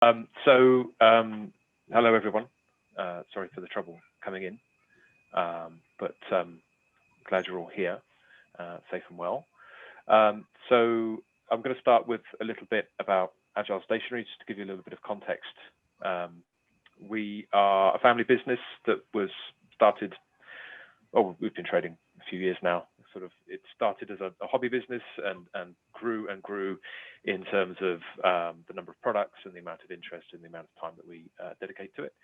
Hello everyone. Sorry for the trouble coming in, but glad you're all here, safe and well. So I'm going to start with a little bit about Agile Stationery, just to give you a little bit of context. We are a family business that was started, we've been trading a few years now. It started as a hobby business and grew in terms of the number of products and the amount of interest and the amount of time that we dedicate to it.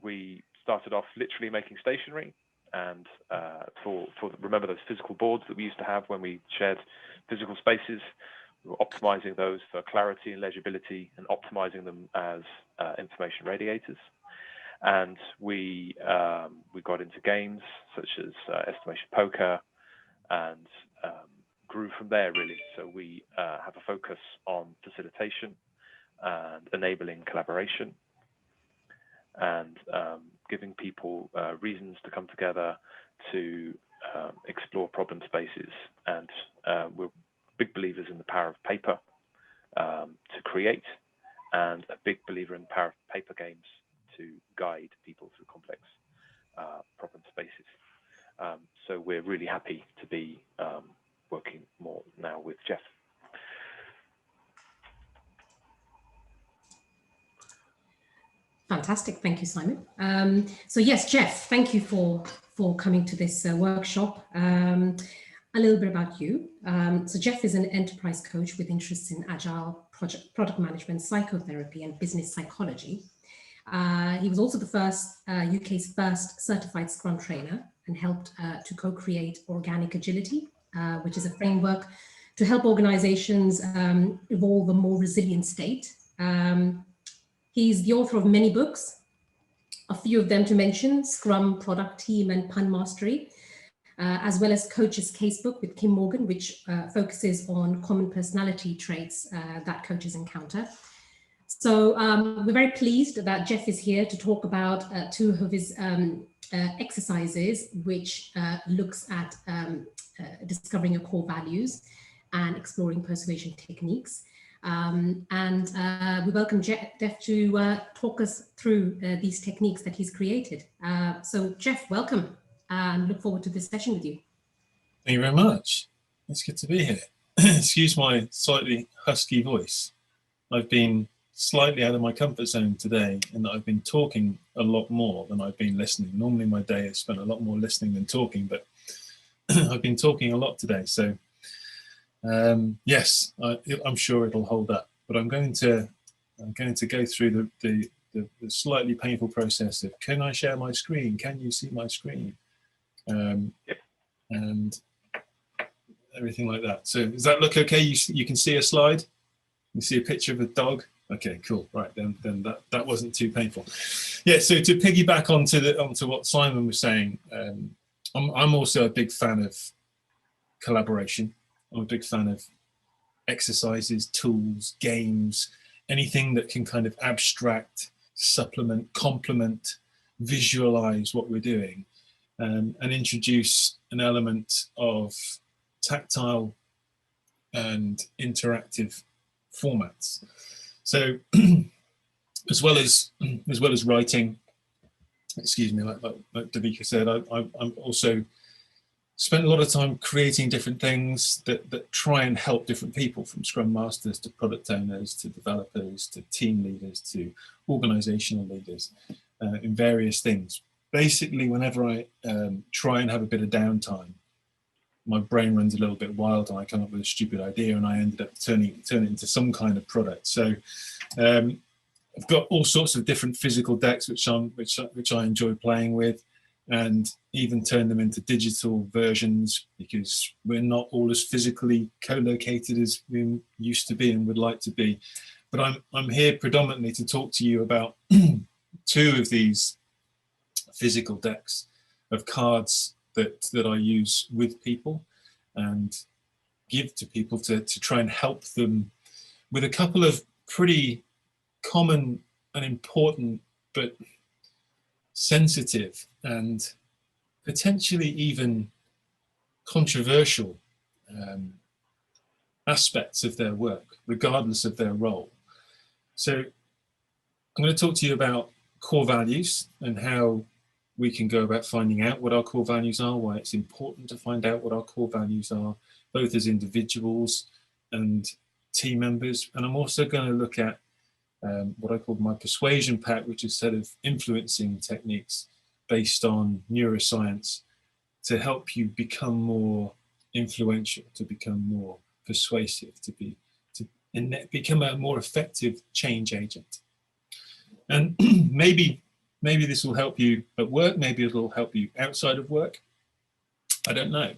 We started off literally making stationery, and remember those physical boards that we used to have when we shared physical spaces. We were optimizing those for clarity and legibility and optimizing them as information radiators. And we got into games such as estimation poker, and grew from there really. So we have a focus on facilitation and enabling collaboration, and giving people reasons to come together to explore problem spaces. And we're big believers in the power of paper to create, and a big believer in the power of paper games to guide people through complex problem spaces. So we're really happy to be working more now with Geoff. Fantastic, thank you, Simon. So yes, Geoff, thank you for coming to this workshop. A little bit about you. So Geoff is an enterprise coach with interests in agile, product management, psychotherapy, and business psychology. He was also the UK's first certified Scrum trainer, and helped to co-create Organic Agility, which is a framework to help organizations evolve a more resilient state. He's the author of many books, a few of them to mention: Scrum, Product Team, and Pun Mastery, as well as Coach's Casebook with Kim Morgan, which focuses on common personality traits that coaches encounter. So we're very pleased that Geoff is here to talk about two of his exercises, which looks at discovering your core values and exploring persuasion techniques. We welcome Geoff to talk us through these techniques that he's created. So Geoff, welcome, and look forward to this session with you. Thank you very much. It's good to be here. Excuse my slightly husky voice. I've been slightly out of my comfort zone today, in that I've been talking a lot more than I've been listening. Normally my day is spent a lot more listening than talking, but I've been talking a lot today. So yes, I'm sure it'll hold up. But I'm going to go through the slightly painful process of, can I share my screen? Can you see my screen? And everything like that. So does that look okay? You can see a slide? You see a picture of a dog? Okay, cool. Right, then that wasn't too painful. Yeah. So to piggyback onto what Simon was saying, I'm also a big fan of collaboration. I'm a big fan of exercises, tools, games, anything that can kind of abstract, supplement, complement, visualize what we're doing, and introduce an element of tactile and interactive formats. So as well as writing, excuse me, like Davika said, I'm also spent a lot of time creating different things that try and help different people, from Scrum Masters to product owners to developers to team leaders to organizational leaders, in various things. Basically, whenever I try and have a bit of downtime, my brain runs a little bit wild and I come up with a stupid idea, and I ended up turning it into some kind of product. So I've got all sorts of different physical decks which I enjoy playing with, and even turn them into digital versions, because we're not all as physically co-located as we used to be and would like to be. But I'm here predominantly to talk to you about two of these physical decks of cards that I use with people and give to people to try and help them with a couple of pretty common and important but sensitive and potentially even controversial aspects of their work, regardless of their role. So I'm going to talk to you about core values and how we can go about finding out what our core values are, why it's important to find out what our core values are, both as individuals and team members. And I'm also going to look at what I call my Persuasion Pack, which is a set of influencing techniques based on neuroscience to help you become more influential, to become more persuasive, to become a more effective change agent. And maybe this will help you at work, maybe it'll help you outside of work. I don't know.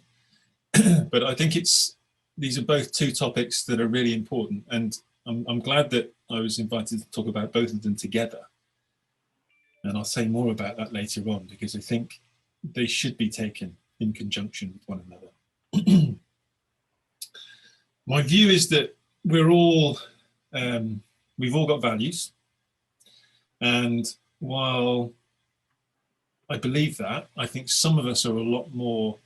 But I think these are both two topics that are really important. And I'm glad that I was invited to talk about both of them together. And I'll say more about that later on, because I think they should be taken in conjunction with one another. My view is that we've all got values. And while I believe that, I think some of us are a lot more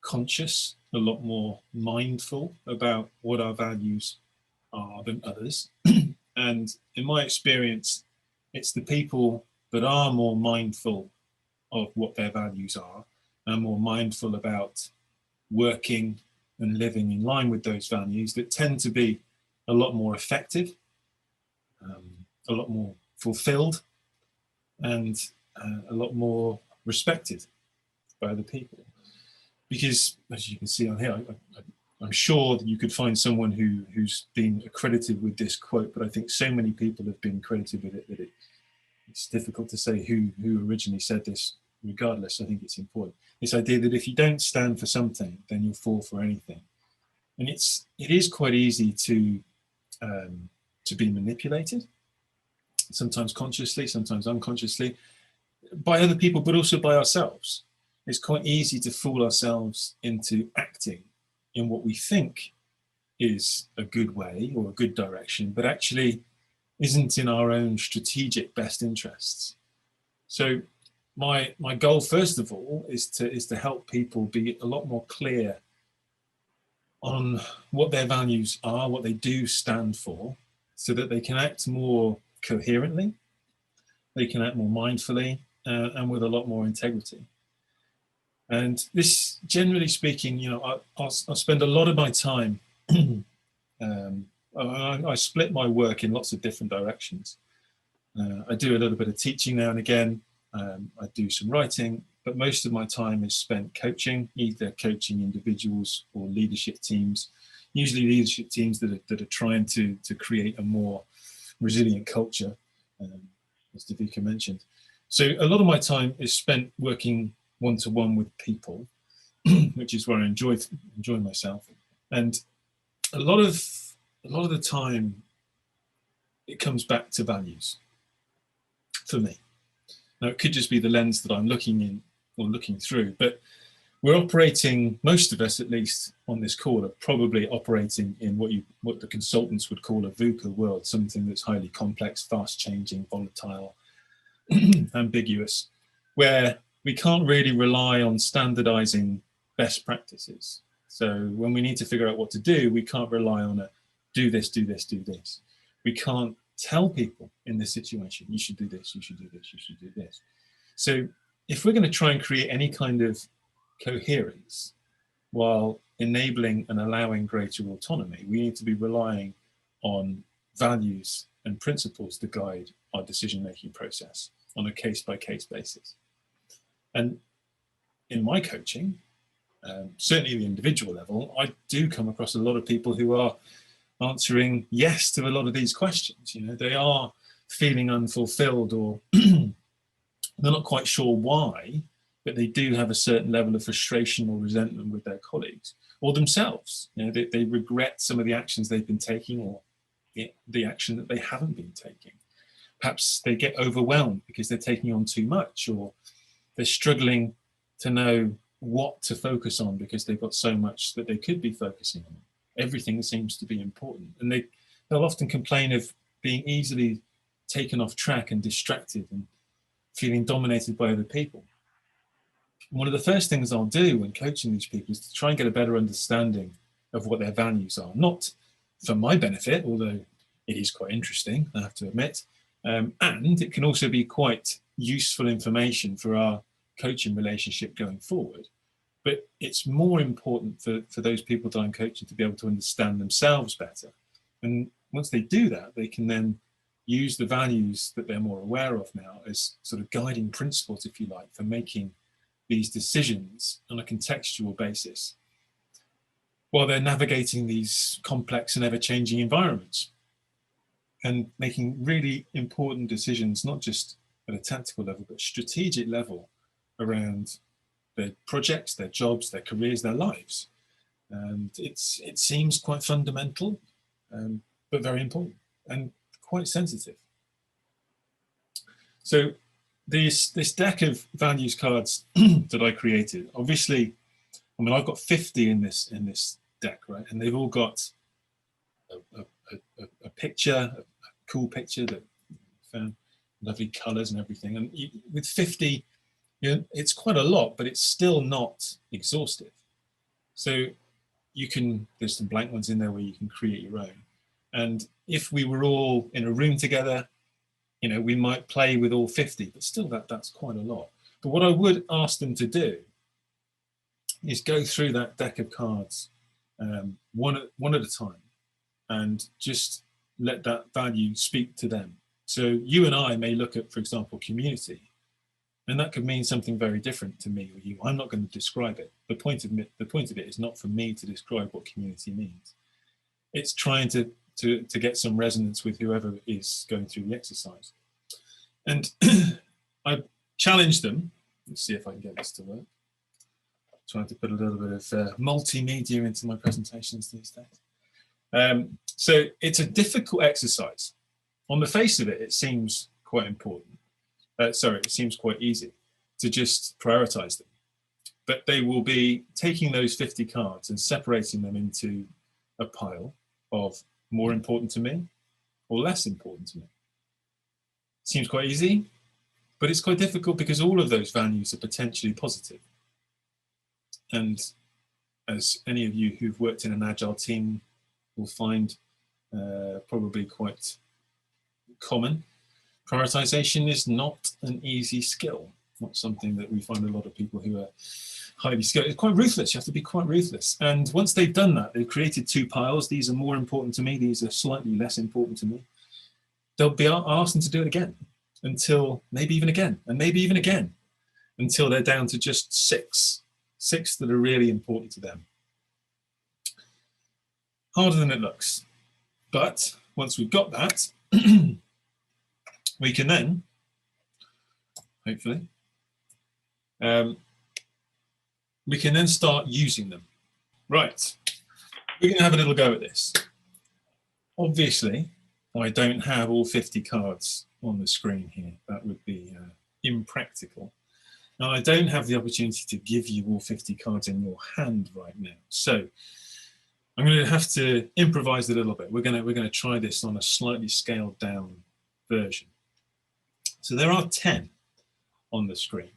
conscious, a lot more mindful about what our values are than others. And in my experience, it's the people that are more mindful of what their values are and more mindful about working and living in line with those values that tend to be a lot more effective, a lot more fulfilled, and a lot more respected by other people. Because, as you can see on here, I'm sure that you could find someone who's been accredited with this quote, but I think so many people have been credited with it that it's difficult to say who originally said this. Regardless, I think it's important. This idea that if you don't stand for something, then you'll fall for anything. And it is quite easy to be manipulated, sometimes consciously, sometimes unconsciously, by other people, but also by ourselves. It's quite easy to fool ourselves into acting in what we think is a good way or a good direction, but actually isn't in our own strategic best interests. So my goal, first of all, is to help people be a lot more clear on what their values are, what they do stand for, so that they can act more coherently, they can act more mindfully, and with a lot more integrity. And this, generally speaking, I'll spend a lot of my time. I split my work in lots of different directions. I do a little bit of teaching now and again. I do some writing, but most of my time is spent coaching, either coaching individuals or leadership teams, usually leadership teams that are trying to create a more resilient culture, as Davika mentioned. So a lot of my time is spent working one-to-one with people, which is where I enjoy myself. And a lot of the time, it comes back to values for me. Now, it could just be the lens that I'm looking in or looking through, but we're operating, most of us at least on this call, are probably operating in what the consultants would call a VUCA world, something that's highly complex, fast-changing, volatile, ambiguous, where we can't really rely on standardizing best practices. So when we need to figure out what to do, we can't rely on a do this, do this, do this. We can't tell people in this situation, you should do this, you should do this, you should do this. So if we're going to try and create any kind of coherence while enabling and allowing greater autonomy, we need to be relying on values and principles to guide our decision-making process on a case-by-case basis. And in my coaching, certainly at the individual level, I do come across a lot of people who are answering yes to a lot of these questions. They are feeling unfulfilled, or they're not quite sure why, but they do have a certain level of frustration or resentment with their colleagues or themselves. They regret some of the actions they've been taking, or the action that they haven't been taking. Perhaps they get overwhelmed because they're taking on too much, or they're struggling to know what to focus on because they've got so much that they could be focusing on. Everything seems to be important. And they'll often complain of being easily taken off track and distracted and feeling dominated by other people. One of the first things I'll do when coaching these people is to try and get a better understanding of what their values are, not for my benefit, although it is quite interesting, I have to admit. And it can also be quite useful information for our coaching relationship going forward. But it's more important for those people that I'm coaching to be able to understand themselves better. And once they do that, they can then use the values that they're more aware of now as sort of guiding principles, if you like, for making these decisions on a contextual basis while they're navigating these complex and ever-changing environments and making really important decisions, not just at a tactical level, but strategic level around their projects, their jobs, their careers, their lives. And it seems quite fundamental, but very important and quite sensitive. So this deck of values cards that I created, obviously, I mean, I've got 50 in this deck, right? And they've all got a picture, a cool picture that I found, lovely colors and everything. And with 50, you know, it's quite a lot, but it's still not exhaustive. So there's some blank ones in there where you can create your own. And if we were all in a room together, you know, we might play with all 50, but still that's quite a lot. But what I would ask them to do is go through that deck of cards one at a time and just let that value speak to them. So you and I may look at, for example, community, and that could mean something very different to me or you. I'm not going to describe it. The point of it is not for me to describe what community means. It's trying to get some resonance with whoever is going through the exercise. And I challenged them. Let's see if I can get this to work. Trying to put a little bit of multimedia into my presentations these days. So it's a difficult exercise. On the face of it, it seems quite important. It seems quite easy to just prioritize them. But they will be taking those 50 cards and separating them into a pile of more important to me or less important to me. Seems quite easy, but it's quite difficult because all of those values are potentially positive. And as any of you who've worked in an Agile team will find probably quite common, prioritization is not an easy skill. Not something that we find a lot of people who are highly skilled. It's quite ruthless. You have to be quite ruthless. And once they've done that, they've created two piles. These are more important to me. These are slightly less important to me. They'll be asked them to do it again until maybe even again, and maybe even again, until they're down to just six that are really important to them. Harder than it looks. But once we've got that, we can then, hopefully, we can then start using them. Right, we're going to have a little go at this. Obviously, I don't have all 50 cards on the screen here. That would be impractical. Now, I don't have the opportunity to give you all 50 cards in your hand right now. So I'm going to have to improvise a little bit. We're going to try this on a slightly scaled down version. So there are 10 on the screen.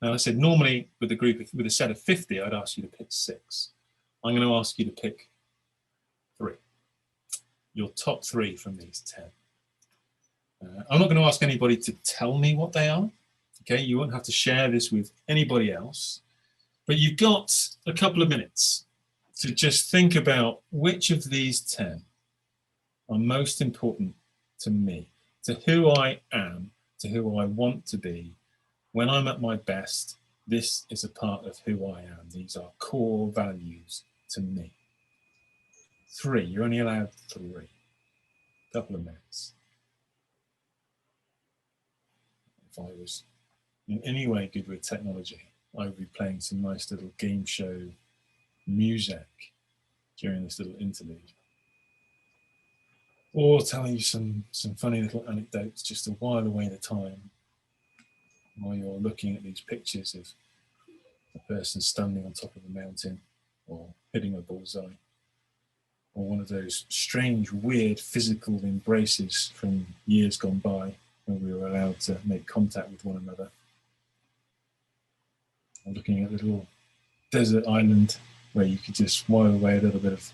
Now, I said normally with a set of 50, I'd ask you to pick 6. I'm going to ask you to pick 3. Your top 3 from these 10. I'm not going to ask anybody to tell me what they are. Okay, you won't have to share this with anybody else, but you've got a couple of minutes to just think about which of these 10 are most important to me, to who I am, to who I want to be. When I'm at my best, this is a part of who I am. These are core values to me. 3, you're only allowed 3. Couple of minutes. If I was in any way good with technology, I would be playing some nice little game show music during this little interlude. Or telling you some funny little anecdotes just to while away the time while you're looking at these pictures of a person standing on top of a mountain or hitting a bullseye, or one of those strange, weird physical embraces from years gone by when we were allowed to make contact with one another. Or looking at a little desert island where you could just while away a little bit of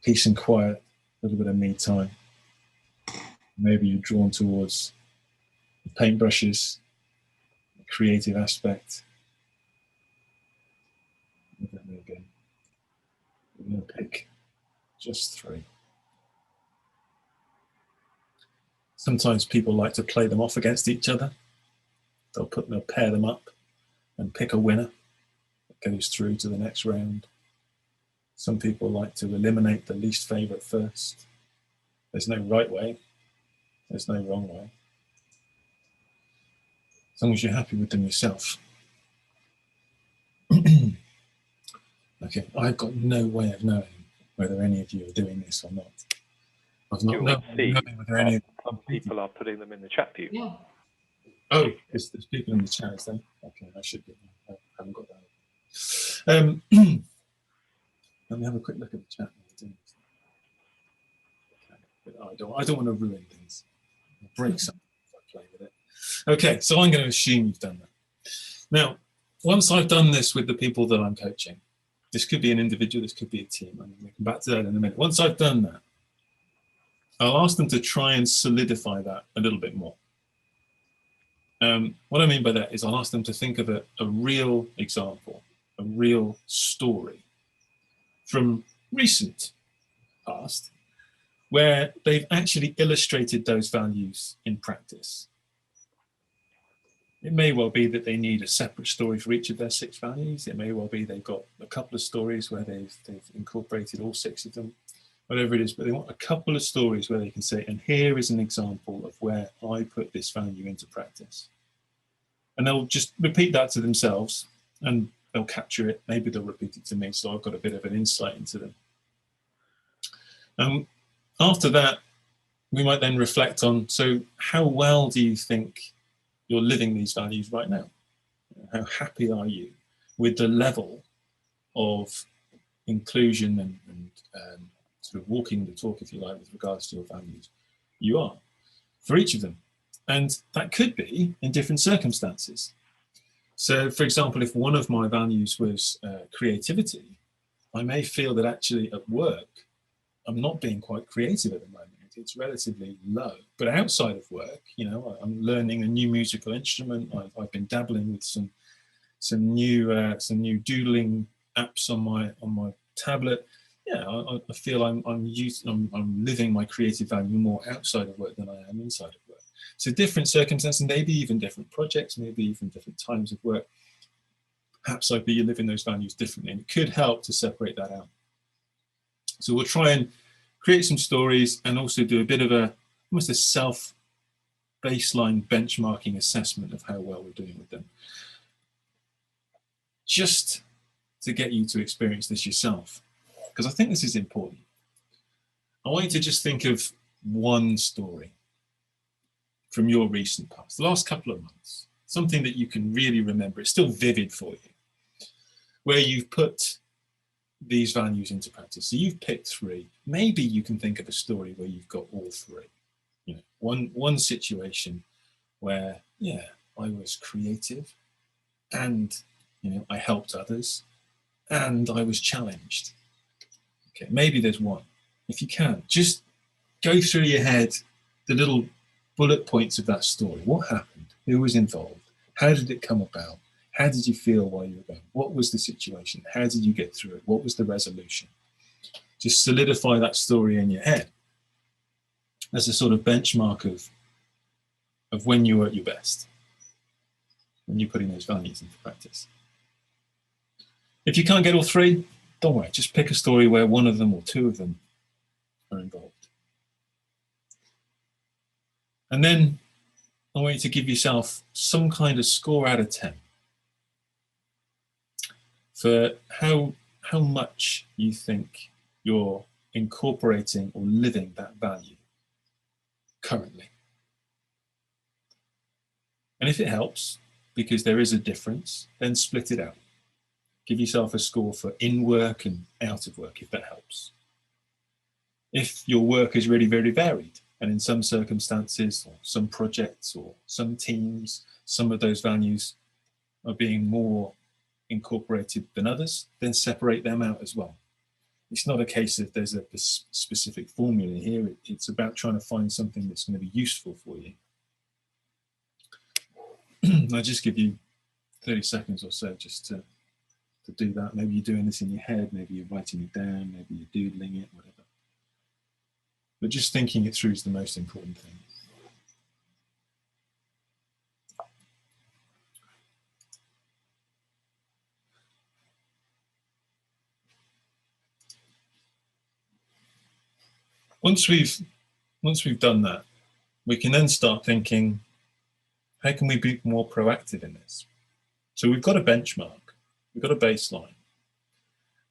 peace and quiet, a little bit of me time. Maybe you're drawn towards the paintbrushes, the creative aspect. Look at me again. I'm going to pick just 3. Sometimes people like to play them off against each other. They'll pair them up and pick a winner that goes through to the next round. Some people like to eliminate the least favorite first. There's no right way. There's no wrong way. As long as you're happy with them yourself. Okay, I've got no way of knowing whether any of you are doing this or not. I've not known whether any of some people are putting them in the chat view. Yeah. Oh, there's people in the chat, is there? Okay, I should be. I haven't got that. Let me have a quick look at the chat. Okay. I don't want to ruin things. I'll break something if I play with it. Okay, so I'm going to assume you've done that. Now, once I've done this with the people that I'm coaching, this could be an individual, this could be a team. I'm going to come back to that in a minute. Once I've done that, I'll ask them to try and solidify that a little bit more. What I mean by that is I'll ask them to think of a real example, a real story from recent past where they've actually illustrated those values in practice. It may well be that they need a separate story for each of their 6 values. It may well be they've got a couple of stories where they've incorporated all 6 of them, whatever it is, but they want a couple of stories where they can say, and here is an example of where I put this value into practice. And they'll just repeat that to themselves and they'll capture it. Maybe they'll repeat it to me, so I've got a bit of an insight into them. After that, we might then reflect on, so how well do you think you're living these values right now? How happy are you with the level of inclusion and sort of walking the talk, if you like, with regards to your values? You are, for each of them. And that could be in different circumstances. So, for example, if one of my values was creativity, I may feel that actually at work, I'm not being quite creative at the moment. It's relatively low. But outside of work, you know, I'm learning a new musical instrument. I've been dabbling with some new doodling apps on my tablet. Yeah, I feel I'm living my creative value more outside of work than I am inside of work. So different circumstances, maybe even different projects, maybe even different times of work. Perhaps I'd be living those values differently, and it could help to separate that out. So we'll try and create some stories and also do a bit of almost a self-baseline benchmarking assessment of how well we're doing with them. Just to get you to experience this yourself, because I think this is important. I want you to just think of one story from your recent past, the last couple of months, something that you can really remember. It's still vivid for you, where you've put these values into practice. So you've picked 3. Maybe you can think of a story where you've got all 3. You know, one situation where, yeah, I was creative, and you know, I helped others, and I was challenged. Okay, maybe there's one. If you can, just go through your head the little bullet points of that story. What happened? Who was involved? How did it come about? How did you feel while you were going? What was the situation? How did you get through it? What was the resolution? Just solidify that story in your head as a sort of benchmark of when you were at your best, when you're putting those values into practice. If you can't get all 3, don't worry. Just pick a story where one of them or 2 of them are involved. And then I want you to give yourself some kind of score out of 10 for how much you think you're incorporating or living that value currently. And if it helps, because there is a difference, then split it out. Give yourself a score for in work and out of work, if that helps. If your work is really very varied, and in some circumstances, or some projects, or some teams, some of those values are being more incorporated than others, then separate them out as well. it's not a case of there's a specific formula here. It's about trying to find something that's going to be useful for you. I'll just give you 30 seconds or so just to do that. Maybe you're doing this in your head, maybe you're writing it down, maybe you're doodling it, whatever. But just thinking it through is the most important thing. Once we've done that, we can then start thinking, how can we be more proactive in this? So we've got a benchmark, we've got a baseline.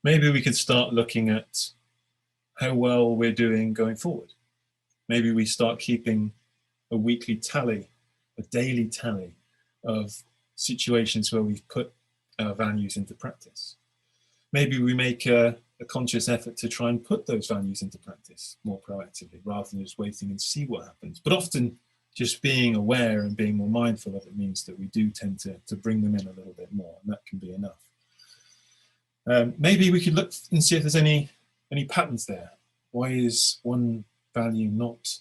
Maybe we could start looking at how well we're doing going forward. Maybe we start keeping a weekly tally, a daily tally of situations where we've put our values into practice. Maybe we make a conscious effort to try and put those values into practice more proactively rather than just waiting and see what happens. But often just being aware and being more mindful of it means that we do tend to bring them in a little bit more, and that can be enough. Maybe we could look and see if there's any patterns there. Why is one value not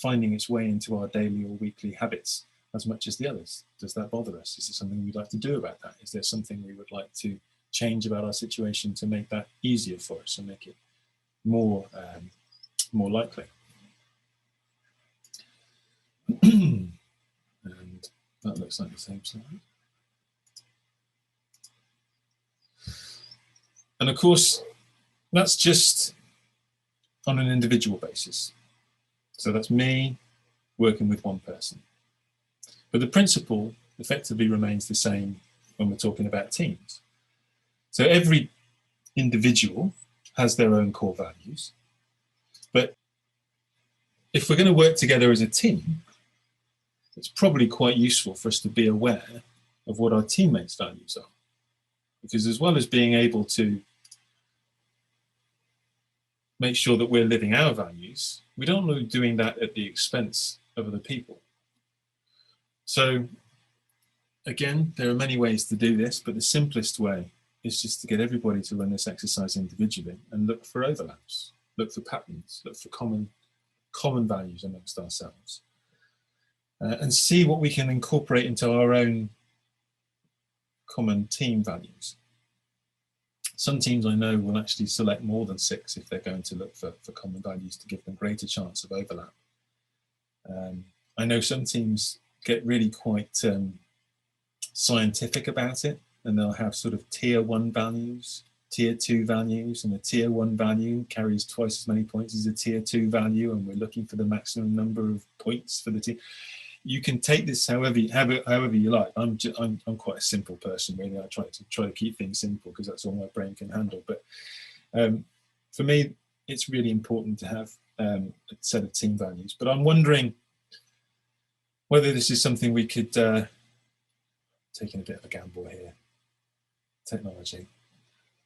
finding its way into our daily or weekly habits as much as the others? Does that bother us? Is there something we'd like to do about that? Is there something we would like to change about our situation to make that easier for us and make it more likely? And that looks like the same slide. And of course, that's just on an individual basis. So that's me working with one person. But the principle effectively remains the same when we're talking about teams. So every individual has their own core values. But if we're going to work together as a team, it's probably quite useful for us to be aware of what our teammates' values are. Because as well as being able to make sure that we're living our values, we don't want to be doing that at the expense of other people. So again, there are many ways to do this, but the simplest way is just to get everybody to run this exercise individually and look for overlaps, look for patterns, look for common values amongst ourselves, and see what we can incorporate into our own common team values. Some teams I know will actually select more than 6 if they're going to look for common values to give them greater chance of overlap. I know some teams get really quite scientific about it, and they'll have sort of tier 1 values, tier 2 values, and a tier 1 value carries twice as many points as a tier 2 value, and we're looking for the maximum number of points for the team. You can take this however you like. I'm quite a simple person, really. I try to keep things simple because that's all my brain can handle. But for me, it's really important to have a set of team values. But I'm wondering whether this is something we could, taking a bit of a gamble here, technology,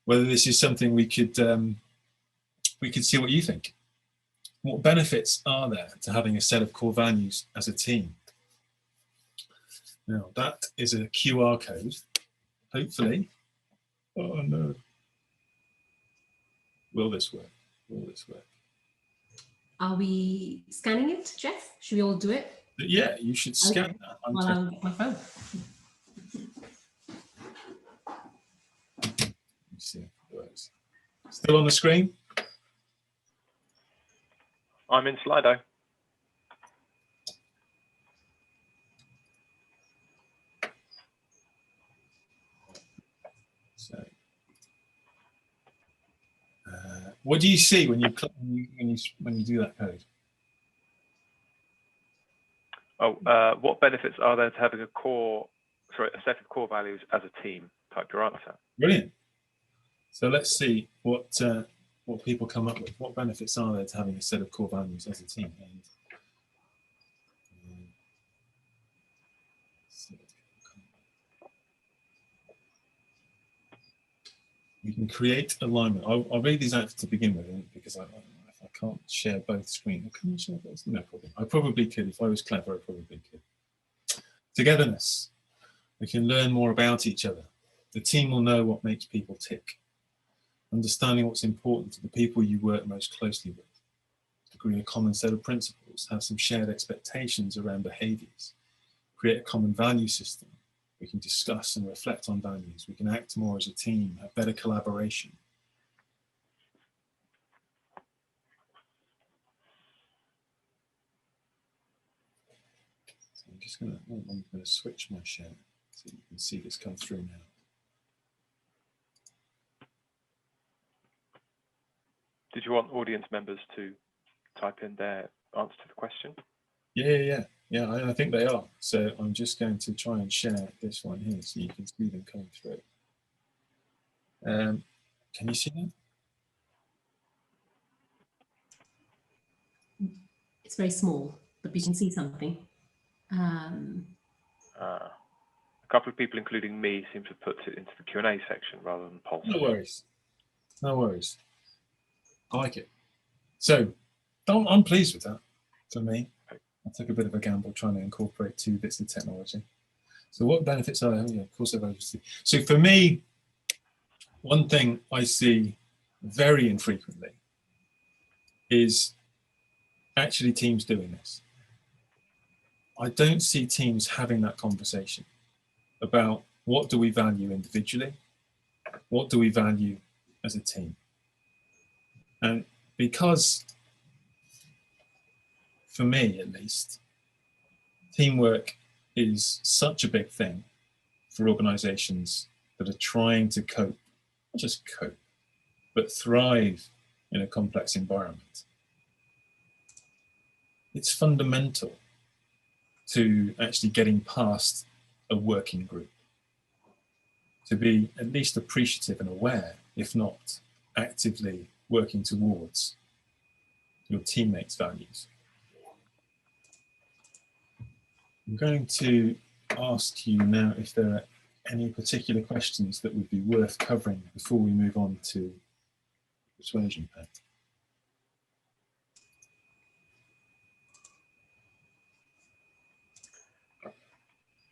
whether this is something we could see what you think. What benefits are there to having a set of core values as a team? Now, that is a QR code, hopefully. Oh no. Will this work? Will this work? Are we scanning it, Geoff? Should we all do it? Yeah, you should scan that. While I'll get my phone. Let me see if it works. Still on the screen? I'm in Slido. So, what do you see when you do that code? Oh, what benefits are there to having a set of core values as a team? Type your answer. Brilliant. So let's see what people come up with. What benefits are there to having a set of core values as a team? And, we can create alignment. I'll read these out to begin with because I can't share both screens. Can I share both? No problem. I probably could. If I was clever, I probably could. Togetherness. We can learn more about each other. The team will know what makes people tick. understanding what's important to the people you work most closely with, agree a common set of principles, have some shared expectations around behaviours, create a common value system. We can discuss and reflect on values. We can act more as a team, have better collaboration. So I'm going to switch my share so you can see this come through now. Did you want audience members to type in their answer to the question? Yeah, I think they are. So I'm just going to try and share this one here so you can see them coming through. Can you see them? It's very small, but we can see something. A couple of people, including me, seem to put it into the Q&A section rather than poll. No worries. No worries. I like it. So I'm pleased with that for me. I took a bit of a gamble trying to incorporate 2 bits of technology. So what benefits are there? Yeah, of course, so for me, one thing I see very infrequently is actually teams doing this. I don't see teams having that conversation about what do we value individually, what do we value as a team. And because, for me at least, teamwork is such a big thing for organizations that are trying to cope, not just cope, but thrive in a complex environment. It's fundamental to actually getting past a working group, to be at least appreciative and aware, if not actively working towards your teammates' values. I'm going to ask you now if there are any particular questions that would be worth covering before we move on to Persuasion Pack.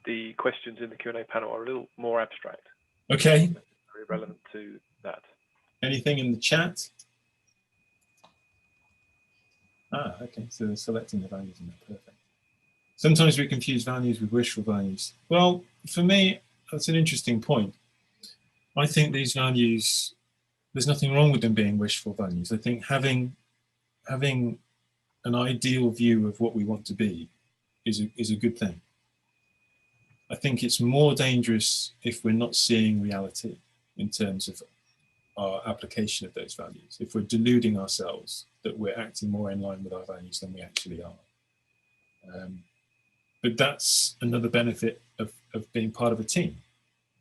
The questions in the Q&A panel are a little more abstract. Okay. Very relevant to that. Anything in the chat? Okay, so they're selecting the values in there, perfect. Sometimes we confuse values with wishful values. Well, for me, that's an interesting point. I think these values, there's nothing wrong with them being wishful values. I think having an ideal view of what we want to be is a good thing. I think it's more dangerous if we're not seeing reality in terms of our application of those values, if we're deluding ourselves that we're acting more in line with our values than we actually are. But that's another benefit of being part of a team,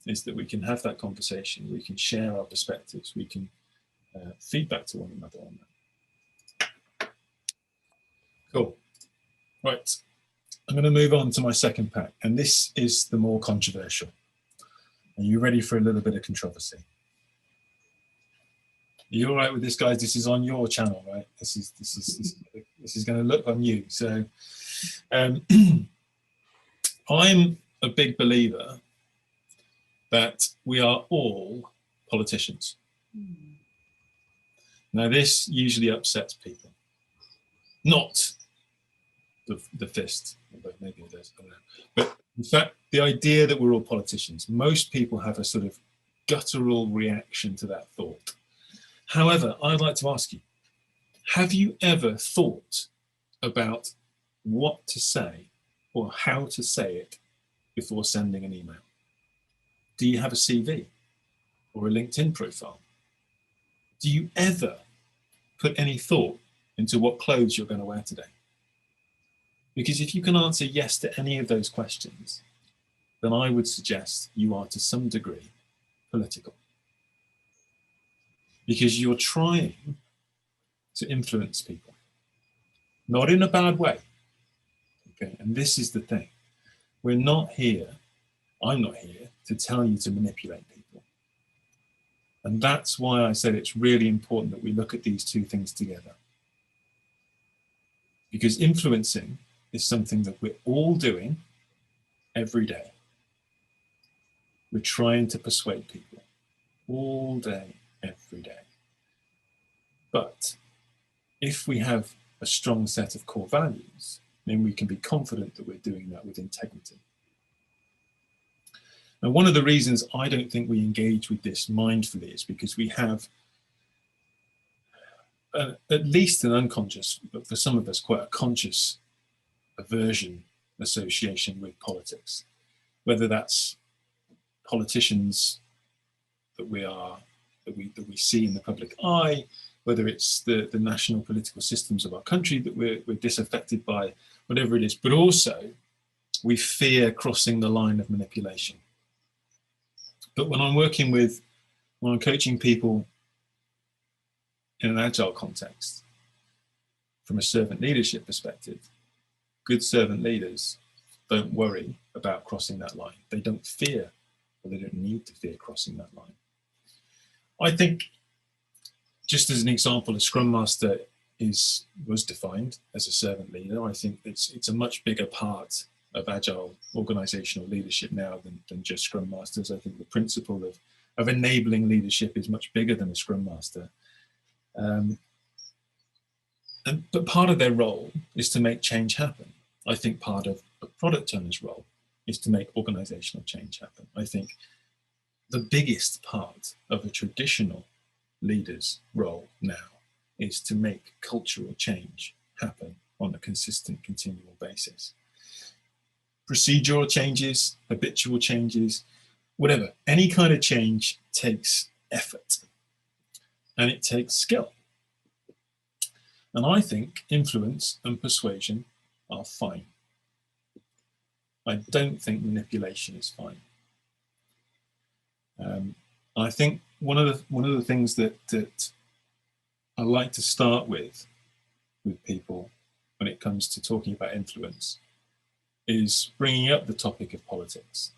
is that we can have that conversation, we can share our perspectives, we can feedback to one another on that. Cool. Right, I'm going to move on to my second pack, and this is the more controversial. Are you ready for a little bit of controversy? Are you all right with this, guys? This is on your channel, right? This is going to look on you. So I'm a big believer that we are all politicians. Now, this usually upsets people. Not the fist, but maybe it does, I don't know. But in fact, the idea that we're all politicians, most people have a sort of guttural reaction to that thought. However, I'd like to ask you, have you ever thought about what to say or how to say it before sending an email? Do you have a CV or a LinkedIn profile? Do you ever put any thought into what clothes you're going to wear today? Because if you can answer yes to any of those questions, then I would suggest you are to some degree political. Because you're trying to influence people, not in a bad way. Okay, and this is the thing. We're not here, I'm not here to tell you to manipulate people. And that's why I said it's really important that we look at these two things together. Because influencing is something that we're all doing every day. We're trying to persuade people all day, every day. But if we have a strong set of core values, then we can be confident that we're doing that with integrity. Now, one of the reasons I don't think we engage with this mindfully is because we have at least an unconscious, but for some of us quite a conscious aversion association with politics, whether that's politicians that we see in the public eye, whether it's the national political systems of our country that we're disaffected by, whatever it is, but also we fear crossing the line of manipulation. But when I'm coaching people in an agile context, from a servant leadership perspective, good servant leaders don't worry about crossing that line. They don't fear, or they don't need to fear crossing that line. I think, just as an example, a Scrum Master was defined as a servant leader. I think it's a much bigger part of agile organizational leadership now than just Scrum Masters. I think the principle of enabling leadership is much bigger than a Scrum Master. But part of their role is to make change happen. I think part of a product owner's role is to make organizational change happen. I think the biggest part of a traditional leader's role now is to make cultural change happen on a consistent, continual basis. Procedural changes, habitual changes, whatever, any kind of change takes effort and it takes skill. And I think influence and persuasion are fine. I don't think manipulation is fine. I think one of the things that I like to start with people when it comes to talking about influence is bringing up the topic of politics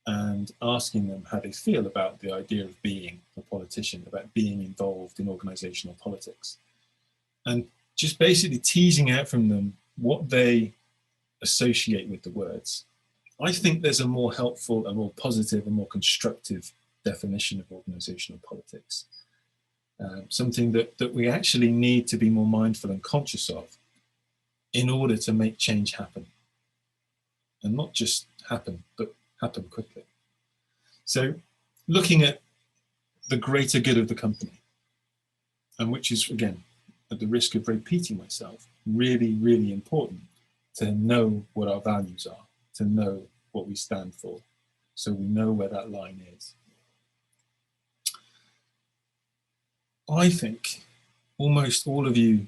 and asking them how they feel about the idea of being a politician, about being involved in organizational politics, and just basically teasing out from them what they associate with the words. I think there's a more helpful, a more positive, a more constructive definition of organizational politics. Something that we actually need to be more mindful and conscious of in order to make change happen. And not just happen, but happen quickly. So looking at the greater good of the company, and which is, again, at the risk of repeating myself, really, really important to know what our values are, to know what we stand for, so we know where that line is. I think almost all of you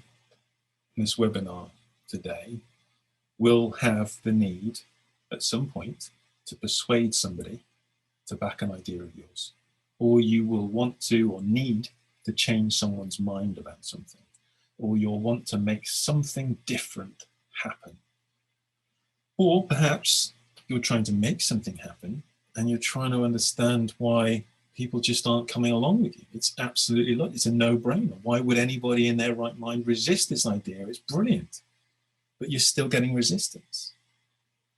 in this webinar today will have the need at some point to persuade somebody to back an idea of yours, or you will want to or need to change someone's mind about something, or you'll want to make something different happen. Or perhaps you're trying to make something happen and you're trying to understand why people just aren't coming along with you. It's absolutely, it's a no-brainer. Why would anybody in their right mind resist this idea? It's brilliant, but you're still getting resistance.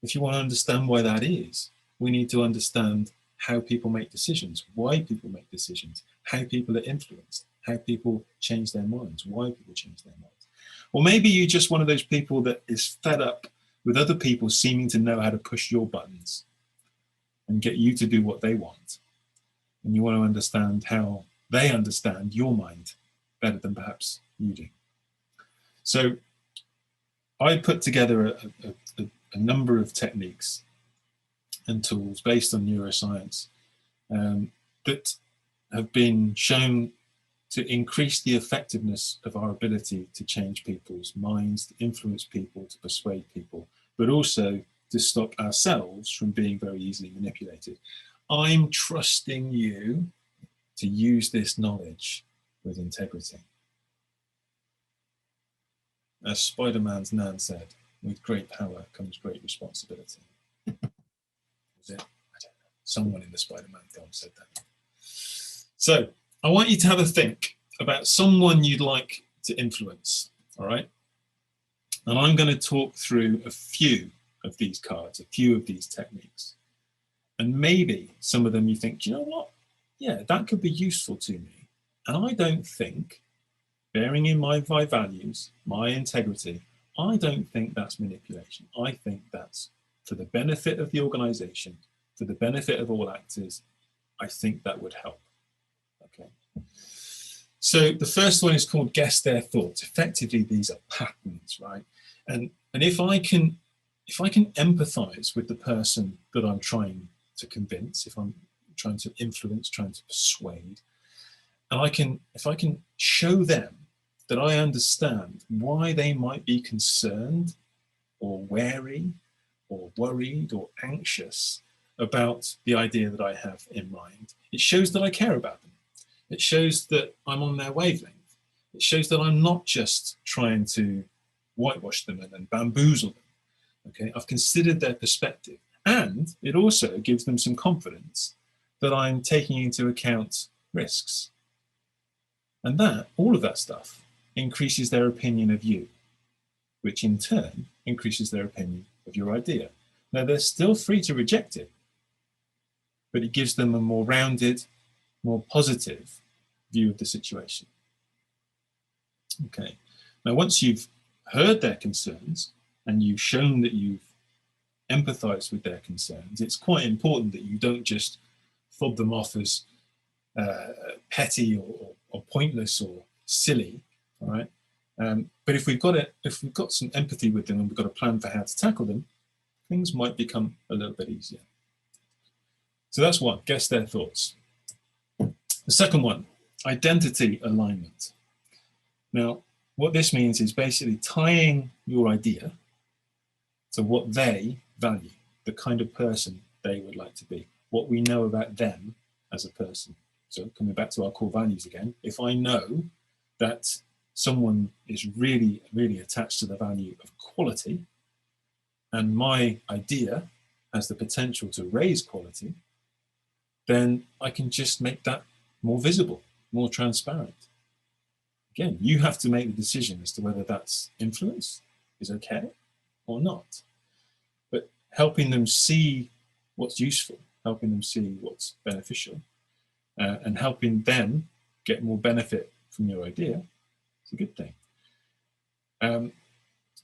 If you want to understand why that is, we need to understand how people make decisions, why people make decisions, how people are influenced, how people change their minds, why people change their minds. Or maybe you're just one of those people that is fed up with other people seeming to know how to push your buttons and get you to do what they want. And you want to understand how they understand your mind better than perhaps you do. So I put together a number of techniques and tools based on neuroscience that have been shown to increase the effectiveness of our ability to change people's minds, to influence people, to persuade people, but also to stop ourselves from being very easily manipulated. I'm trusting you to use this knowledge with integrity. As Spider-Man's Nan said, with great power comes great responsibility. Was it? I don't know. Someone in the Spider-Man film said that. So I want you to have a think about someone you'd like to influence, all right? And I'm going to talk through a few of these cards, a few of these techniques. And maybe some of them you think, do you know what? Yeah, that could be useful to me. And I don't think bearing in mind my values, my integrity, I don't think that's manipulation. I think that's for the benefit of the organization, for the benefit of all actors. I think that would help. Okay. So the first one is called guess their thoughts. Effectively, these are patterns, right? And if I can empathize with the person that I'm trying to convince, if I'm trying to influence, trying to persuade, and if I can show them that I understand why they might be concerned or wary or worried or anxious about the idea that I have in mind, it shows that I care about them. It shows that I'm on their wavelength. It shows that I'm not just trying to whitewash them and then bamboozle them. Okay, I've considered their perspective, and it also gives them some confidence that I'm taking into account risks. And that, all of that stuff, increases their opinion of you, which in turn increases their opinion of your idea. Now, they're still free to reject it, but it gives them a more rounded, more positive view of the situation. Okay, now once you've heard their concerns and you've shown that you've empathized with their concerns, it's quite important that you don't just fob them off as petty or pointless or silly, all right? But if we've got some empathy with them and we've got a plan for how to tackle them, things might become a little bit easier. So that's one, guess their thoughts. The second one, identity alignment. Now, what this means is basically tying your idea to what they value, the kind of person they would like to be, what we know about them as a person. So coming back to our core values again, if I know that someone is really, really attached to the value of quality, and my idea has the potential to raise quality, then I can just make that more visible, more transparent. Again, you have to make the decision as to whether that's influence is okay or not. But helping them see what's useful, helping them see what's beneficial, and helping them get more benefit from your idea is a good thing.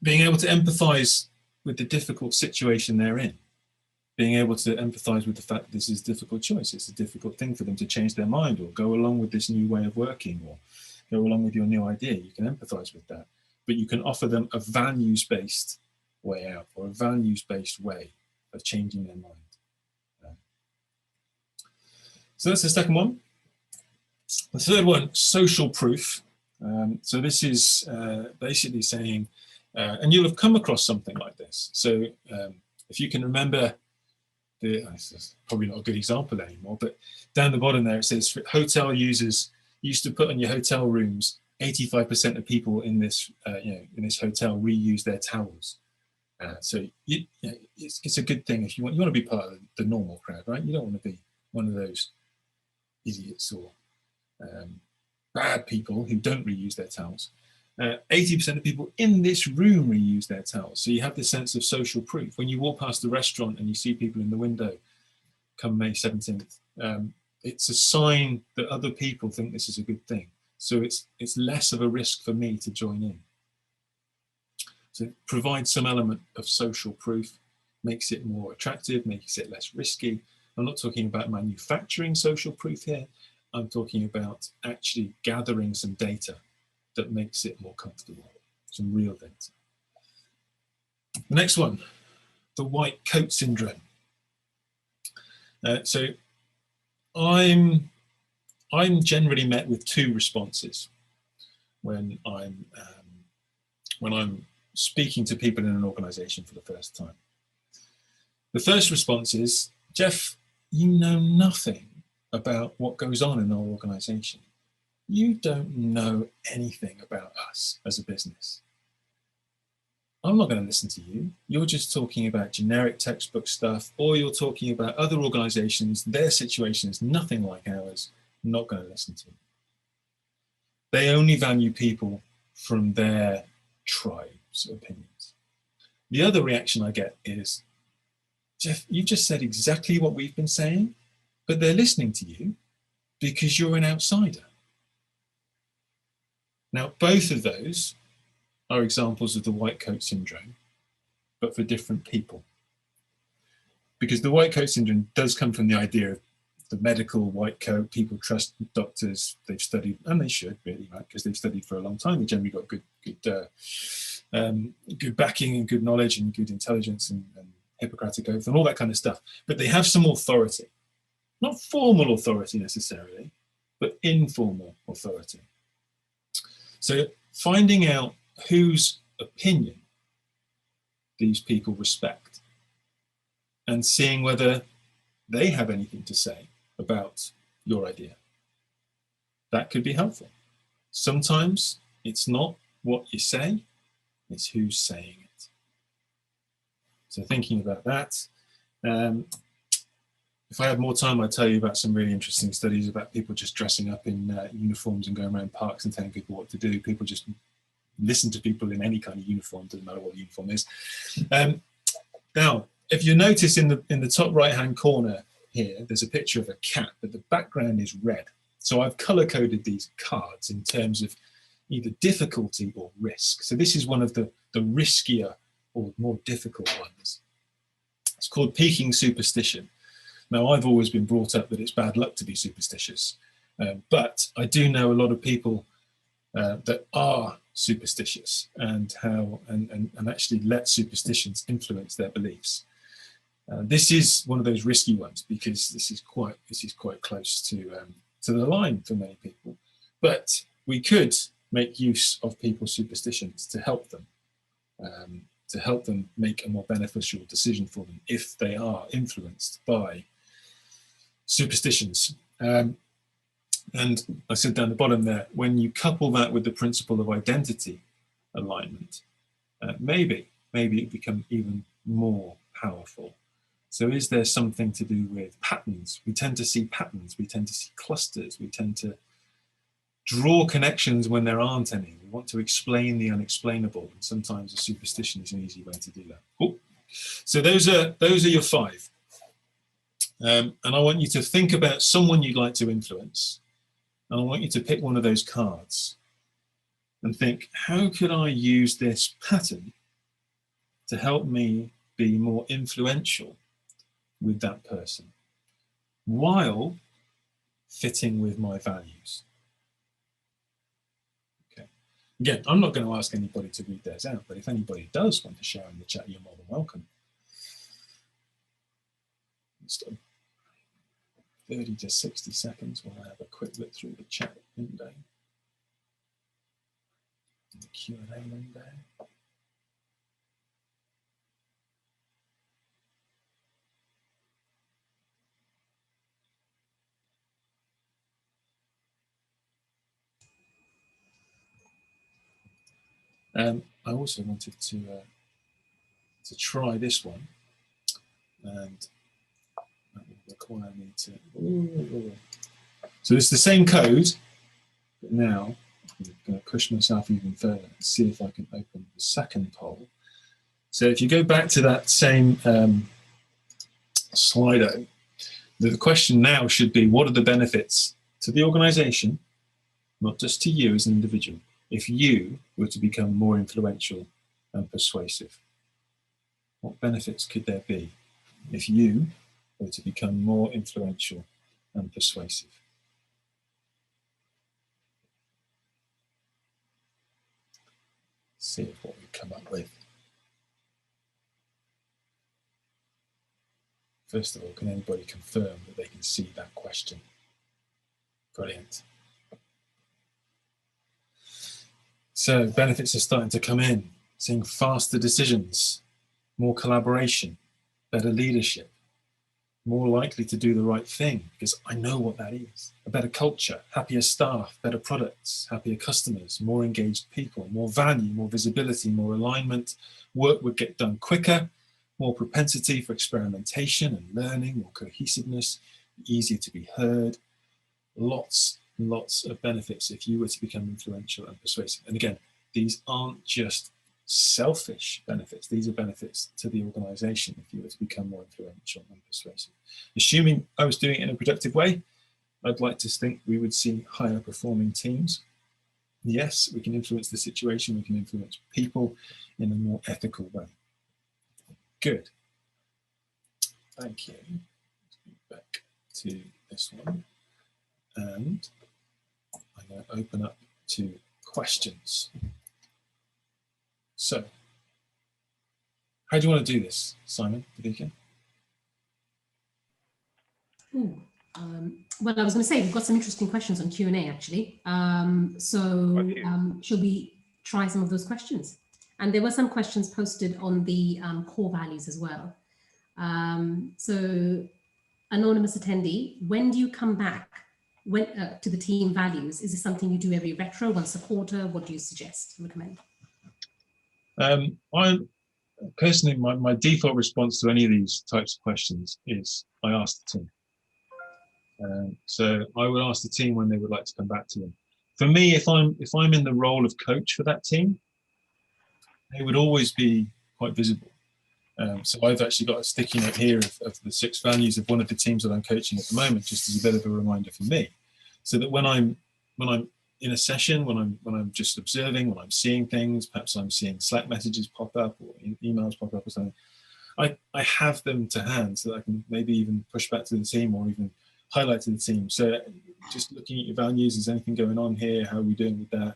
Being able to empathize with the difficult situation they're in, being able to empathize with the fact that this is a difficult choice, it's a difficult thing for them to change their mind or go along with this new way of working or go along with your new idea. You can empathize with that, but you can offer them a values-based way out or a values-based way of changing their mind. So that's the second one. The third one, social proof. So this is basically saying, and you'll have come across something like this. So if you can remember, it's probably not a good example anymore, but down the bottom there it says hotel users used to put on your hotel rooms, 85% of people in this in this hotel reuse their towels. So it's a good thing if you want to be part of the normal crowd, right? You don't want to be one of those idiots or bad people who don't reuse their towels. 80% of people in this room reuse their towels. So you have this sense of social proof. When you walk past the restaurant and you see people in the window come May 17th, it's a sign that other people think this is a good thing. So it's less of a risk for me to join in. So it provides some element of social proof, makes it more attractive, makes it less risky. I'm not talking about manufacturing social proof here. I'm talking about actually gathering some data that makes it more comfortable, some real data. The next one, the white coat syndrome. So I'm generally met with two responses when I'm speaking to people in an organization for the first time. The first response is, Geoff, you know nothing about what goes on in our organization. You don't know anything about us as a business. I'm not going to listen to you. You're just talking about generic textbook stuff, or you're talking about other organizations, their situation is nothing like ours. I'm not going to listen to you. They only value people from their tribe's opinions. The other reaction I get is, Geoff, you just said exactly what we've been saying, but they're listening to you because you're an outsider. Now, both of those are examples of the white coat syndrome, but for different people. Because the white coat syndrome does come from the idea of the medical white coat. People trust doctors, they've studied, and they should really, right? Because they've studied for a long time. They generally got good backing and good knowledge and good intelligence and Hippocratic oath and all that kind of stuff. But they have some authority, not formal authority necessarily, but informal authority. So finding out whose opinion these people respect and seeing whether they have anything to say about your idea, that could be helpful. Sometimes it's not what you say, it's who's saying it. So thinking about that. If I had more time, I'd tell you about some really interesting studies about people just dressing up in uniforms and going around parks and telling people what to do. People just listen to people in any kind of uniform, doesn't matter what the uniform is. Now, if you notice in the top right-hand corner here, there's a picture of a cat, but the background is red. So I've color-coded these cards in terms of either difficulty or risk. So this is one of the riskier or more difficult ones. It's called peaking superstition. Now, I've always been brought up that it's bad luck to be superstitious, but I do know a lot of people that are superstitious and actually let superstitions influence their beliefs. This is one of those risky ones because this is quite close to the line for many people. But we could make use of people's superstitions to help them make a more beneficial decision for them if they are influenced by superstitions. And I said down the bottom there, when you couple that with the principle of identity alignment, maybe it become even more powerful. So is there something to do with patterns? We tend to see patterns, we tend to see clusters, we tend to draw connections when there aren't any. We want to explain the unexplainable, and sometimes a superstition is an easy way to do that. Cool. So those are your 5. And I want you to think about someone you'd like to influence. And I want you to pick one of those cards and think, how could I use this pattern to help me be more influential with that person while fitting with my values? Okay. Again, I'm not going to ask anybody to read theirs out, but if anybody does want to share in the chat, you're more than welcome. Just 30 to 60 seconds while I have a quick look through the chat window, the Q&A window. I also wanted to try this one, and that will require me to. So it's the same code, but now I'm going to push myself even further and see if I can open the second poll. So if you go back to that same Slido, the question now should be, what are the benefits to the organization, not just to you as an individual, if you were to become more influential and persuasive? What benefits could there be if you were to become more influential and persuasive? See what we come up with. First of all, can anybody confirm that they can see that question? Brilliant. So benefits are starting to come in, seeing faster decisions, more collaboration, better leadership, more likely to do the right thing because I know what that is. A better culture, happier staff, better products, happier customers, more engaged people, more value, more visibility, more alignment. Work would get done quicker, more propensity for experimentation and learning, more cohesiveness, easier to be heard. Lots and lots of benefits if you were to become influential and persuasive. And again, these aren't just selfish benefits. These are benefits to the organization if you were to become more influential and persuasive. Assuming I was doing it in a productive way, I'd like to think we would see higher performing teams, Yes, we can influence the situation, we can influence people in a more ethical way. Good. Thank you. Let's go back to this one. And I'm going to open up to questions. So, how do you want to do this, Simon, Vivica? Well, I was going to say, we've got some interesting questions on Q&A, actually. Shall we try some of those questions? And there were some questions posted on the core values as well. So, anonymous attendee, when do you come back to the team values? Is this something you do every retro, once a quarter? What do you suggest, recommend? Personally, my default response to any of these types of questions is I ask the team. So I would ask the team when they would like to come back to them. For me, if I'm in the role of coach for that team, they would always be quite visible. So I've actually got a sticky note here of the 6 values of one of the teams that I'm coaching at the moment, just as a bit of a reminder for me, so that when I'm in a session, when I'm just observing, when I'm seeing things, perhaps I'm seeing Slack messages pop up or emails pop up or something, I have them to hand so that I can maybe even push back to the team or even highlight to the team. So just looking at your values, is anything going on here? How are we doing with that?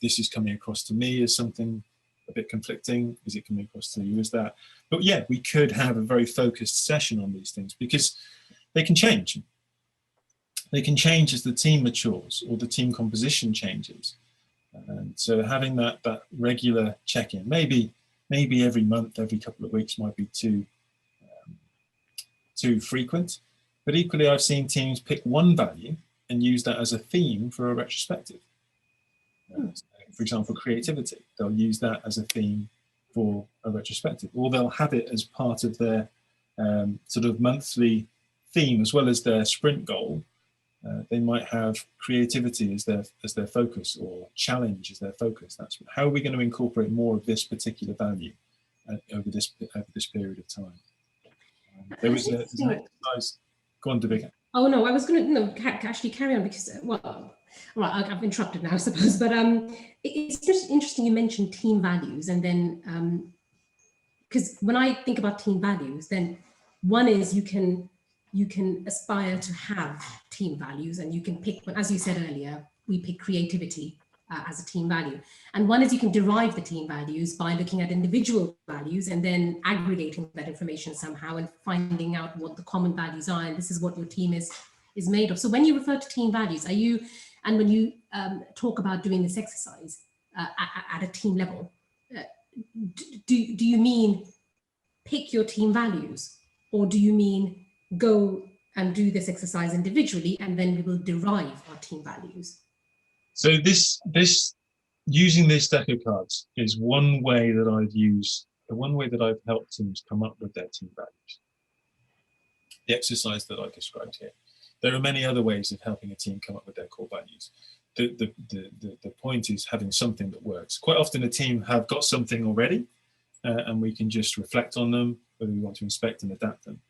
This is coming across to me as something a bit conflicting. Is it coming across to you as that? But yeah, we could have a very focused session on these things because they can change. They can change as the team matures or the team composition changes. And so having that regular check-in, maybe every month, every couple of weeks might be too frequent. But equally, I've seen teams pick one value and use that as a theme for a retrospective. For example, creativity. They'll use that as a theme for a retrospective, or they'll have it as part of their sort of monthly theme as well as their sprint goal. They might have creativity as their focus, or challenge as their focus. That's how are we going to incorporate more of this particular value over this period of time. There was an exercise. Go on, Devika. Oh no, I was going to actually carry on because I've interrupted now, I suppose. But it's just interesting you mentioned team values, and then because when I think about team values, then one is you can aspire to have team values, and you can pick, as you said earlier, we pick creativity as a team value. And one is you can derive the team values by looking at individual values and then aggregating that information somehow and finding out what the common values are, and this is what your team is made of. So when you refer to team values, and when you talk about doing this exercise at a team level, do you mean pick your team values, or do you mean go and do this exercise individually and then we will derive our team values? So this using these deck of cards is one way that I've helped teams come up with their team values. The exercise that I described here. There are many other ways of helping a team come up with their core values. The point is having something that works. Quite often a team have got something already, and we can just reflect on them, whether we want to inspect and adapt them.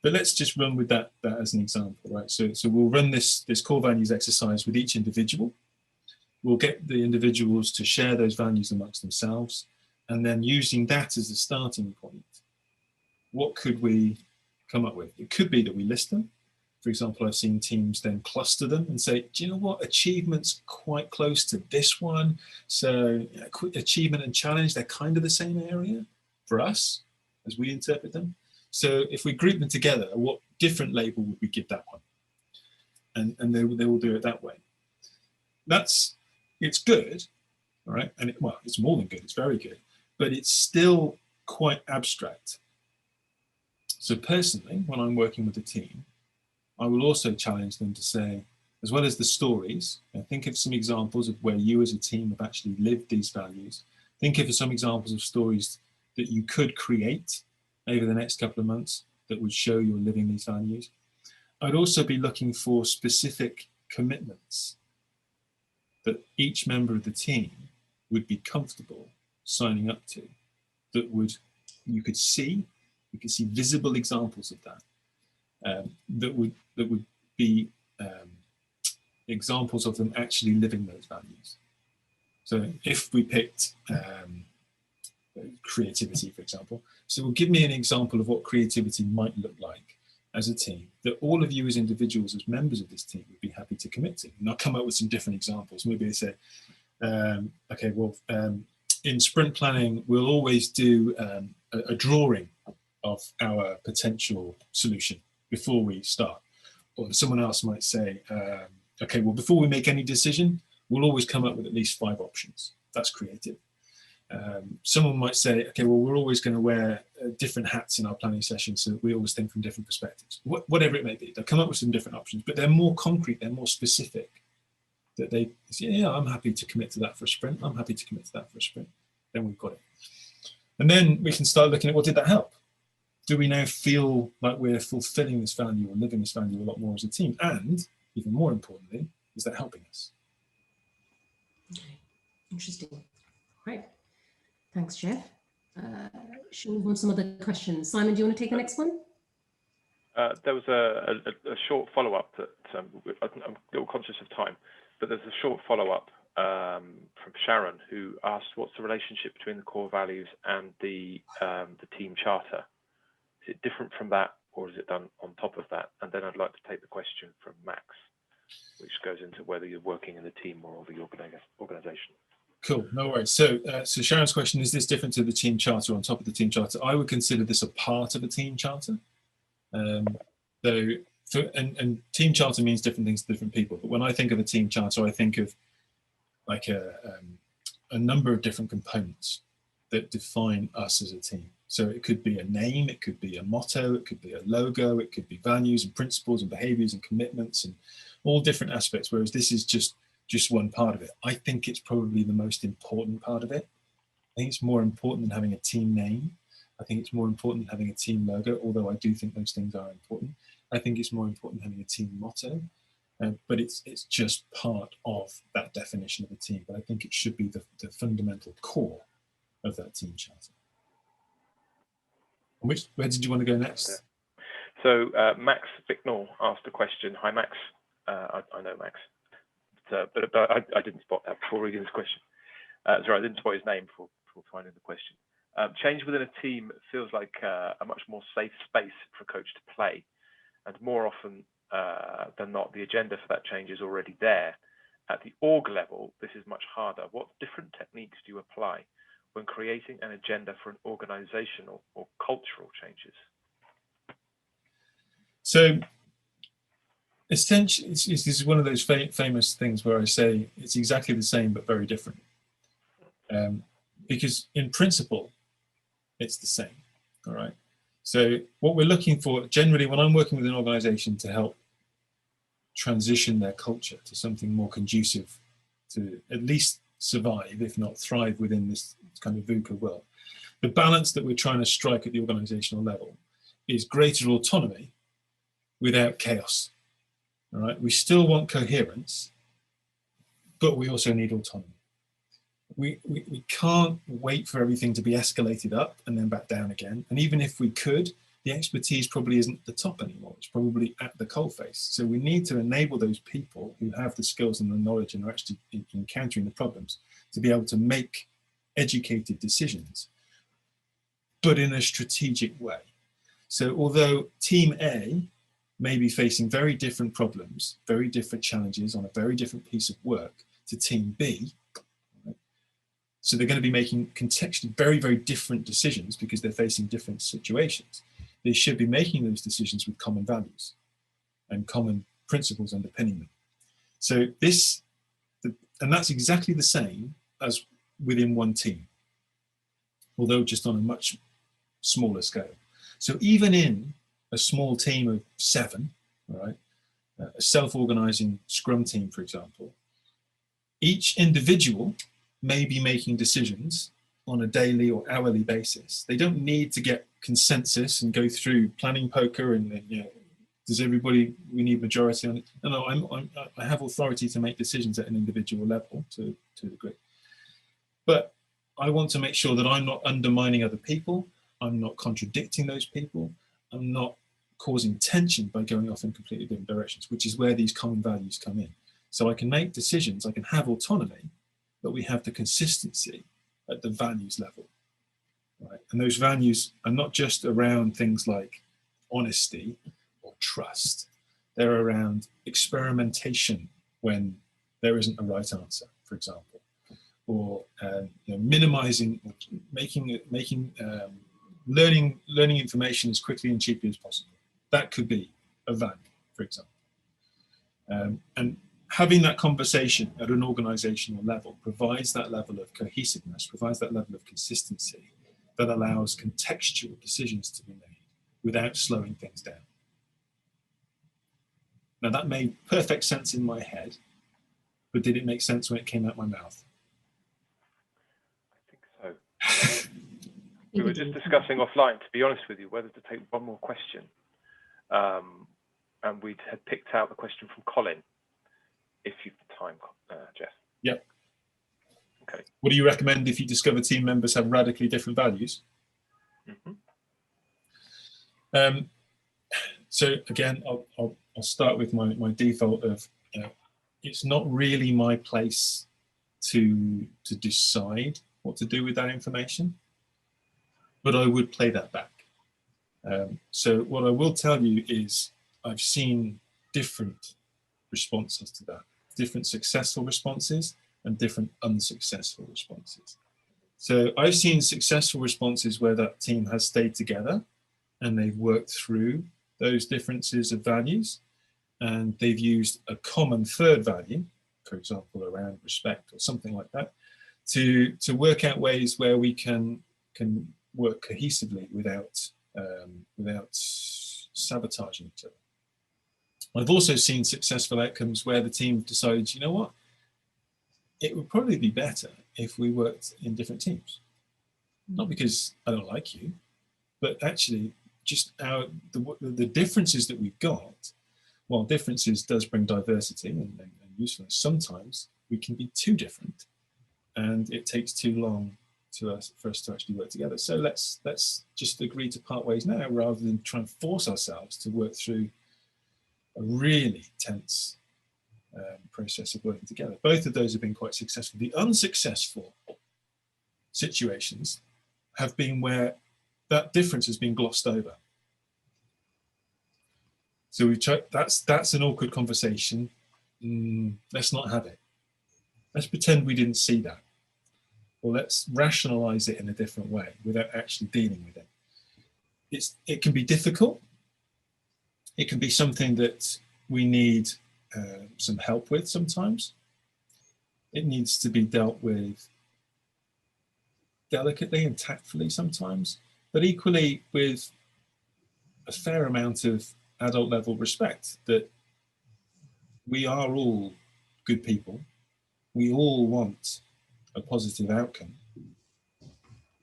But let's just run with that as an example, right? So we'll run this core values exercise with each individual. We'll get the individuals to share those values amongst themselves, and then using that as a starting point, what could we come up with? It could be that we list them. For example, I've seen teams then cluster them and say, do you know what, achievement's quite close to this one. So achievement and challenge, they're kind of the same area for us as we interpret them. So if we group them together, what different label would we give that one? And they will do it that way. It's good, all right? And it's more than good, it's very good, but it's still quite abstract. So personally, when I'm working with a team, I will also challenge them to say, as well as the stories, think of some examples of where you as a team have actually lived these values. Think of some examples of stories that you could create over the next couple of months that would show you're living these values. I'd also be looking for specific commitments that each member of the team would be comfortable signing up to, that you could see visible examples of that. That would be examples of them actually living those values. So if we picked creativity, for example, so well, give me an example of what creativity might look like as a team that all of you as individuals, as members of this team, would be happy to commit to. And I'll come up with some different examples. Maybe they say, okay, well, in sprint planning, we'll always do a drawing of our potential solution before we start. Or someone else might say, okay, well, before we make any decision, we'll always come up with at least 5 options. That's creative. Someone might say, okay, well, we're always going to wear different hats in our planning session so that we always think from different perspectives. Whatever it may be, they'll come up with some different options, but they're more concrete, they're more specific. That they say, yeah, I'm happy to commit to that for a sprint. I'm happy to commit to that for a sprint. Then we've got it. And then we can start looking at, well, did that help? Do we now feel like we're fulfilling this value or living this value a lot more as a team? And even more importantly, is that helping us? Okay, interesting. Right. Thanks, Geoff. Shall we move on to some other questions? Simon, do you want to take the next one? There was a short follow-up that I'm a little conscious of time, but there's a short follow-up from Sharon, who asked, what's the relationship between the core values and the team charter? Is it different from that, or is it done on top of that? And then I'd like to take the question from Max, which goes into whether you're working in the team or the organization. Cool, no worries. So, so Sharon's question, is this different to the team charter or on top of the team charter? I would consider this a part of a team charter. And team charter means different things to different people. But when I think of a team charter, I think of like a number of different components that define us as a team. So it could be a name, it could be a motto, it could be a logo, it could be values and principles and behaviors and commitments and all different aspects, whereas this is just one part of it. I think it's probably the most important part of it. I think it's more important than having a team name. I think it's more important than having a team logo, although I do think those things are important. I think it's more important than having a team motto, but it's just part of that definition of a team. But I think it should be the fundamental core of that team charter. Where did you want to go next? So Max Bicknell asked a question. Hi, Max. I know Max. But I didn't spot that before reading this question. Sorry, I didn't spot his name before finding the question. Change within a team feels like a much more safe space for a coach to play. And more often than not, the agenda for that change is already there. At the org level, this is much harder. What different techniques do you apply when creating an agenda for an organizational or cultural changes? So essentially, this is one of those famous things where I say it's exactly the same but very different. Because in principle, it's the same, all right? So what we're looking for, generally, when I'm working with an organization to help transition their culture to something more conducive to at least survive, if not thrive within this kind of VUCA world, the balance that we're trying to strike at the organizational level is greater autonomy without chaos. All right, we still want coherence, but we also need autonomy. We can't wait for everything to be escalated up and then back down again. And even if we could, the expertise probably isn't at the top anymore. It's probably at the coalface. So we need to enable those people who have the skills and the knowledge and are actually encountering the problems to be able to make educated decisions, but in a strategic way. So although Team A may be facing very different problems, very different challenges on a very different piece of work to Team B, right? So they're going to be making contextually very, very different decisions because they're facing different situations. They should be making those decisions with common values and common principles underpinning them. So and that's exactly the same as within one team, although just on a much smaller scale. So even in a small team of 7, right, a self-organizing Scrum team, for example, each individual may be making decisions on a daily or hourly basis. They don't need to get consensus and go through planning poker and you know, does everybody, we need majority on it? No, I have authority to make decisions at an individual level to a degree. But I want to make sure that I'm not undermining other people, I'm not contradicting those people, I'm not causing tension by going off in completely different directions, which is where these common values come in. So I can make decisions, I can have autonomy, but we have the consistency at the values level. Right? And those values are not just around things like honesty or trust. They're around experimentation when there isn't a right answer, for example, or minimizing, learning information as quickly and cheaply as possible. That could be a value, for example. And having that conversation at an organizational level provides that level of cohesiveness, provides that level of consistency that allows contextual decisions to be made without slowing things down. Now, that made perfect sense in my head, but did it make sense when it came out my mouth? I think so. We were just discussing offline, to be honest with you, whether to take one more question. And we had picked out the question from Colin, if you've the time, Geoff. Yep. Okay. What do you recommend if you discover team members have radically different values? Mm-hmm. So again, I'll start with my default of, it's not really my place to decide what to do with that information, but I would play that back. So what I will tell you is I've seen different responses to that, different successful responses and different unsuccessful responses. So I've seen successful responses where that team has stayed together and they've worked through those differences of values, and they've used a common third value, for example, around respect or something like that, to work out ways where we can work cohesively without sabotaging each other. I've also seen successful outcomes where the team decided, you know what, it would probably be better if we worked in different teams. Not because I don't like you, but actually just the differences that we've got, while differences does bring diversity and usefulness, sometimes we can be too different and it takes too long for us to actually work together. So let's just agree to part ways now rather than try and force ourselves to work through a really tense process of working together. Both of those have been quite successful. The unsuccessful situations have been where that difference has been glossed over. So we try, that's an awkward conversation. Let's not have it. Let's pretend we didn't see that. Or let's rationalize it in a different way without actually dealing with it. It can be difficult. It can be something that we need some help with sometimes. It needs to be dealt with delicately and tactfully sometimes, but equally with a fair amount of adult level respect that we are all good people. We all want a positive outcome.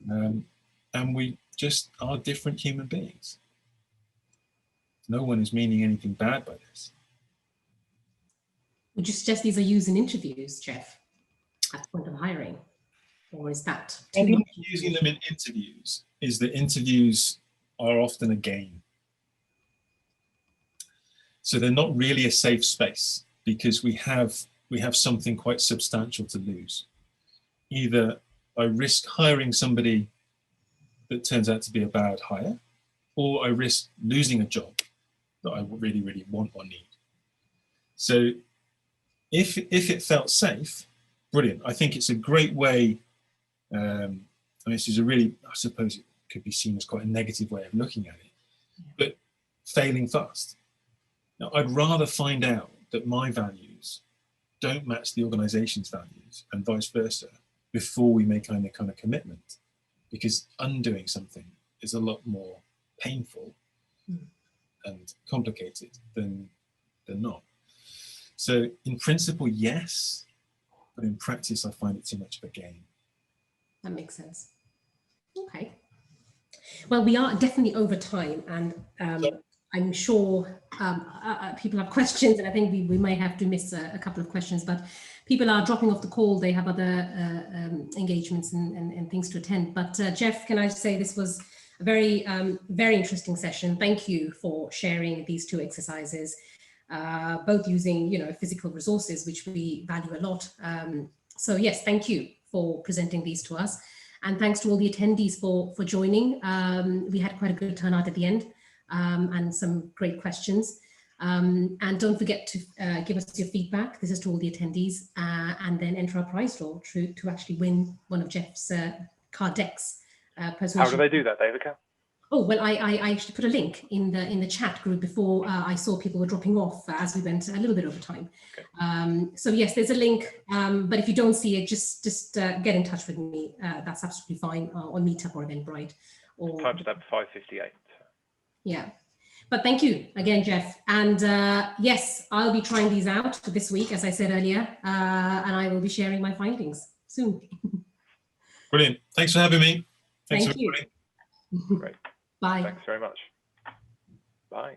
And we just are different human beings. No one is meaning anything bad by this. Would you suggest these are used in interviews, Geoff, at the point of hiring? Or is that too much? Using them in interviews is that interviews are often a game. So they're not really a safe space because we have something quite substantial to lose. Either I risk hiring somebody that turns out to be a bad hire, or I risk losing a job that I really, really want or need. So if it felt safe, brilliant. I think it's a great way, and this is a really, I suppose it could be seen as quite a negative way of looking at it, but failing fast. Now, I'd rather find out that my values don't match the organization's values and vice versa before we make any kind of commitment, because undoing something is a lot more painful and complicated than not. So in principle, yes, but in practice, I find it too much of a game. That makes sense. Okay. Well, we are definitely over time, and I'm sure people have questions, and I think we may have to miss a couple of questions, but people are dropping off the call. They have other engagements and things to attend. But Geoff, can I say this was a very, very interesting session. Thank you for sharing these two exercises. both using, physical resources, which we value a lot. So yes, thank you for presenting these to us. And thanks to all the attendees for joining. We had quite a good turnout at the end and some great questions. And don't forget to give us your feedback. This is to all the attendees, and then enter our prize draw to actually win one of Geoff's card decks. Persuasion. How do they do that, Davica? Oh, well, I actually put a link in the chat group before I saw people were dropping off as we went a little bit over time. Okay. So yes, there's a link, but if you don't see it, just get in touch with me. That's absolutely fine on Meetup or Eventbrite. Or Timestamp 5:58. Yeah. But thank you again, Geoff. And yes, I'll be trying these out this week, as I said earlier, and I will be sharing my findings soon. Brilliant. Thanks for having me. Thank you. Great. Bye. Thanks very much. Bye.